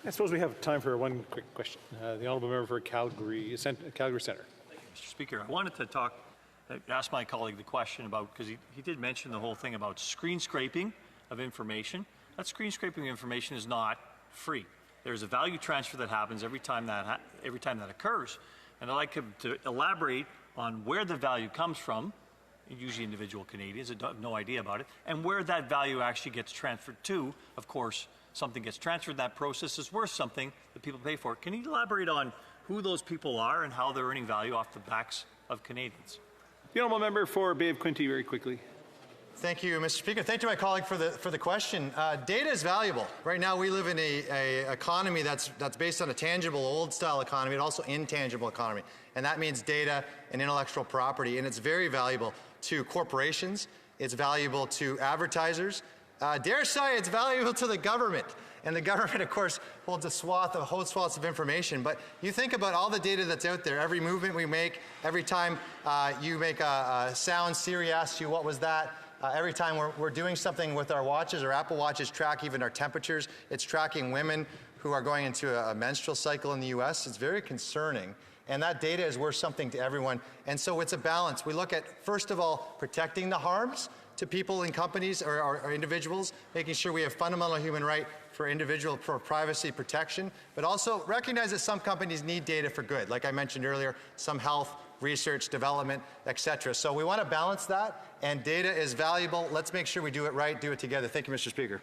I suppose we have time for one quick question. The Honourable Member for Calgary Centre. Mr. Speaker, I wanted to ask my colleague the question about, because he did mention the whole thing about screen scraping of information. That screen scraping information is not free. There's a value transfer that happens every time that occurs, and I'd like him to elaborate on where the value comes from. Usually individual Canadians that have no idea about it, and where that value actually gets transferred to. Of course, something gets transferred, that process is worth something that people pay for. Can you elaborate on who those people are and how they're earning value off the backs of Canadians? The Honourable Member for Bay of Quinte, very quickly. Thank you, Mr. Speaker. Thank you, my colleague, for the question. Data is valuable. Right now, we live in a economy that's based on a tangible, old-style economy, and also intangible economy, and that means data and intellectual property, and it's very valuable to corporations. It's valuable to advertisers. Dare say it's valuable to the government. And the government, of course, holds whole swaths of information. But you think about all the data that's out there, every movement we make, every time you make a sound, Siri asks you, what was that? Every time we're doing something with our watches, our Apple Watches track even our temperatures. It's tracking women who are going into a menstrual cycle in the US. It's very concerning. And that data is worth something to everyone. And so it's a balance. We look at, first of all, protecting the harms to people and companies or individuals, making sure we have fundamental human right for privacy protection, but also recognize that some companies need data for good. Like I mentioned earlier, some health, research, development, etc. So we want to balance that, and data is valuable. Let's make sure we do it right, do it together. Thank you, Mr. Speaker.